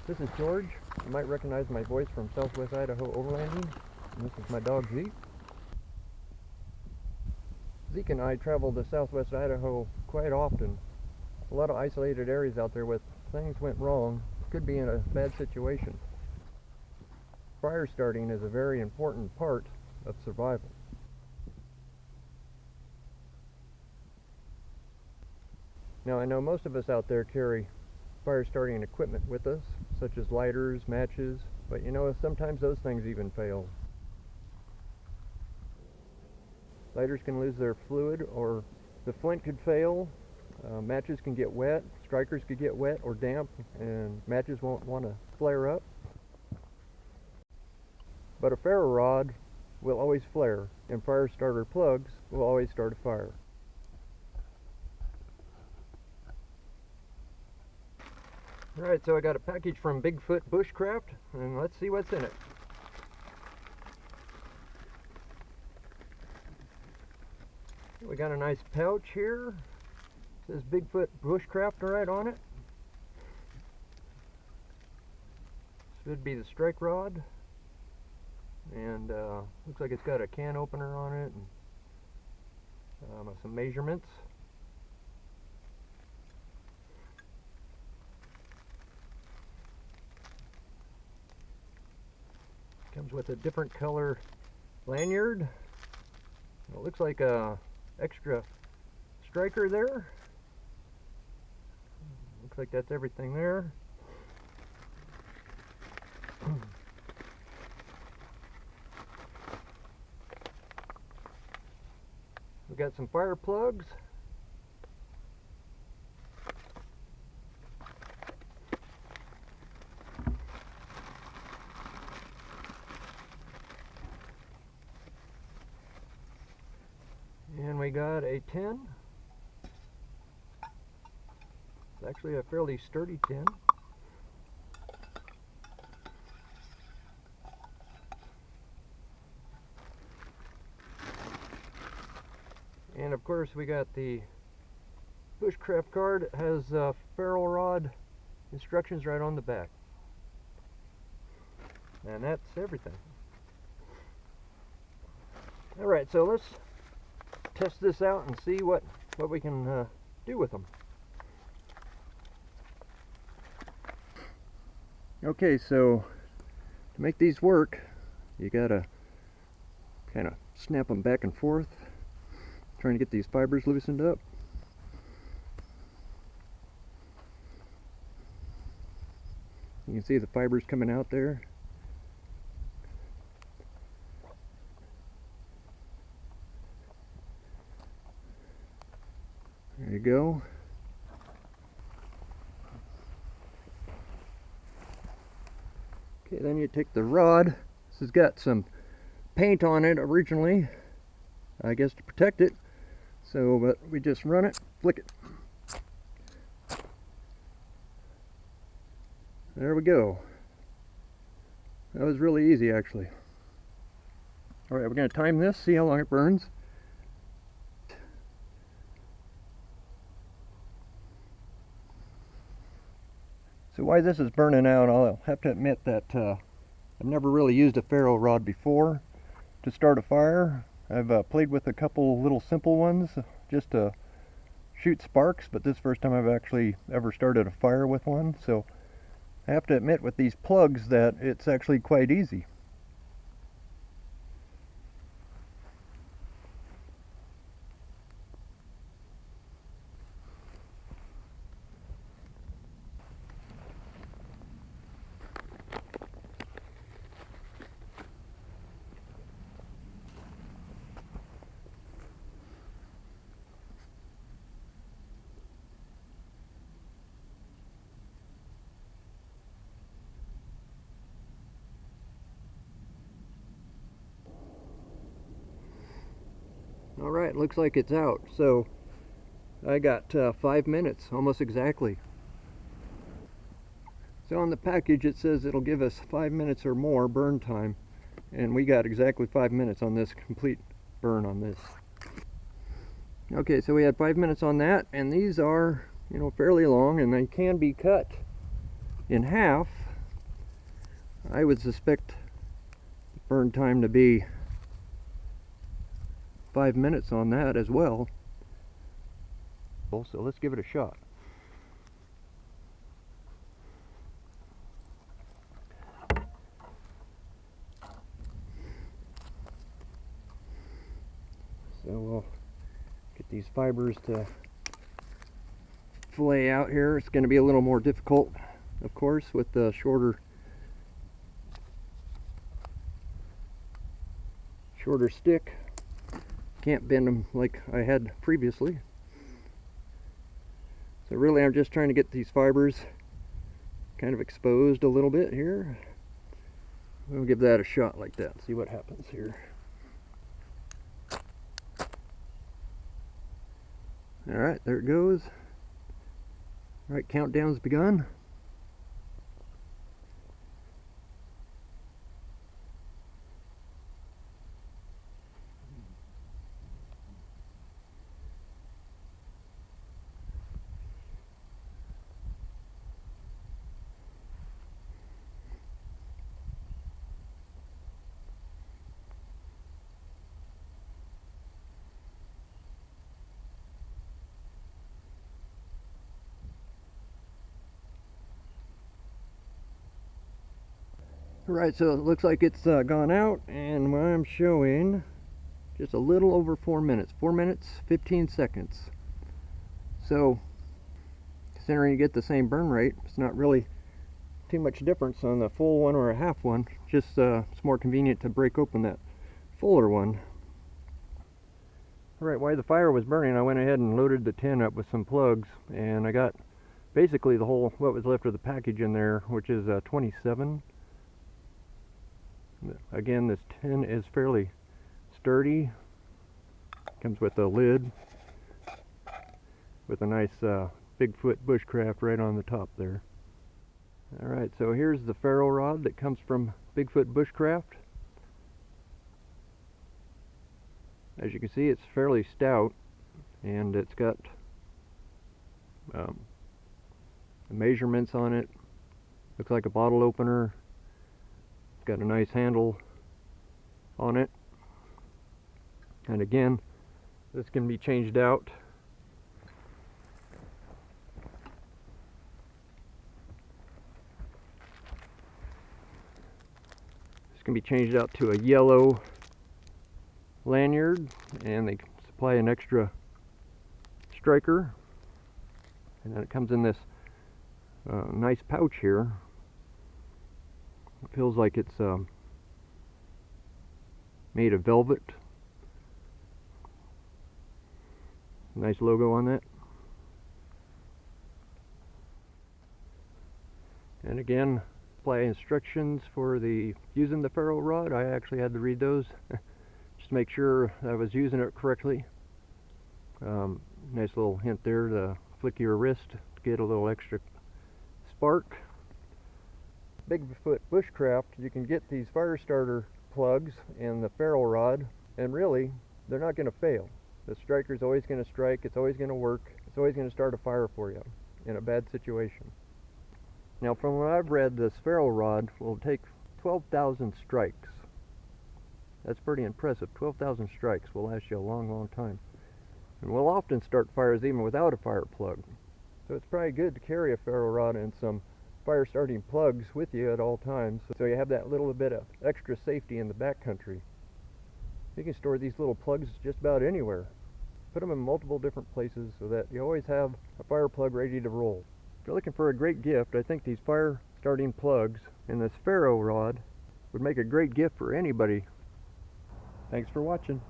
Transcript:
This is George. You might recognize my voice from Southwest Idaho Overlanding. And this is my dog Zeke. Zeke and I travel to Southwest Idaho quite often. A lot of isolated areas out there with things went wrong. Could be in a bad situation. Fire starting is a very important part of survival. Now I know most of us out there carry fire starting equipment with us, such as lighters, matches, but you know, sometimes those things even fail. Lighters can lose their fluid, or the flint could fail, matches can get wet, strikers could get wet or damp, and matches won't want to flare up. But a ferro rod will always flare, and fire starter plugs will always start a fire. Alright, so I got a package from Bigfoot Bushcraft, and let's see what's in it. We got a nice pouch here. It says Bigfoot Bushcraft right on it. This would be the strike rod. And looks like it's got a can opener on it, and some measurements. Comes with a different color lanyard. It looks like a extra striker there. Looks like that's everything there. We got some fire plugs. And we got a tin. It's actually a fairly sturdy tin. And of course we got the Bushcraft card. It has Ferro Rod instructions right on the back. And that's everything. Alright, so let's test this out and see what we can do with them. Okay, so to make these work, you gotta kind of snap them back and forth, trying to get these fibers loosened up. You can see the fibers coming out there. There you go. Okay, then you take the rod. This has got some paint on it originally, I guess to protect it. So, but we just run it, flick it. There we go. That was really easy actually. Alright, we're going to time this, see how long it burns. So while this is burning out, I'll have to admit that I've never really used a ferro rod before to start a fire. I've played with a couple little simple ones just to shoot sparks, but this is the first time I've actually ever started a fire with one. So I have to admit with these plugs that it's actually quite easy. Alright, looks like it's out. So I got 5 minutes, almost exactly. So on the package it says it'll give us 5 minutes or more burn time, and we got exactly 5 minutes on this complete burn on this. Okay, so we had 5 minutes on that, and these are, you know, fairly long, and they can be cut in half I would suspect the burn time to be 5 minutes on that as well. So let's give it a shot. So we'll get these fibers to fillet out here. It's going to be a little more difficult, of course, with the shorter stick. Can't bend them like I had previously. So really I'm just trying to get these fibers kind of exposed a little bit here. We'll give that a shot like that, see what happens here. Alright, there it goes. Alright, countdown's begun. Alright, so it looks like it's gone out, and I'm showing just a little over 4 minutes. 4 minutes, 15 seconds. So, considering you get the same burn rate, it's not really too much difference on the full one or a half one. Just it's more convenient to break open that fuller one. Alright, while the fire was burning, I went ahead and loaded the tin up with some plugs, and I got basically the whole, what was left of the package in there, which is 27. Again, this tin is fairly sturdy. Comes with a lid with a nice Bigfoot Bushcraft right on the top there. Alright, so here's the Ferro Rod that comes from Bigfoot Bushcraft. As you can see, it's fairly stout, and it's got the measurements on it. Looks like a bottle opener. Got a nice handle on it, and again, this can be changed out. This can be changed out to a yellow lanyard, and they supply an extra striker, and then it comes in this nice pouch here. It feels like it's made of velvet. Nice logo on that. And again, supply instructions for using the Ferro Rod. I actually had to read those just to make sure I was using it correctly. Nice little hint there to flick your wrist to get a little extra spark. Bigfoot Bushcraft, you can get these fire starter plugs in the Ferro Rod, and really, they're not going to fail. The striker's always going to strike, it's always going to work, it's always going to start a fire for you in a bad situation. Now, from what I've read, this Ferro Rod will take 12,000 strikes. That's pretty impressive. 12,000 strikes will last you a long, long time. And will often start fires even without a fire plug. So it's probably good to carry a Ferro Rod and some fire starting plugs with you at all times, so you have that little bit of extra safety in the backcountry. You can store these little plugs just about anywhere. Put them in multiple different places so that you always have a fire plug ready to roll. If you're looking for a great gift, I think these fire starting plugs and this Ferro Rod would make a great gift for anybody. Thanks for watching.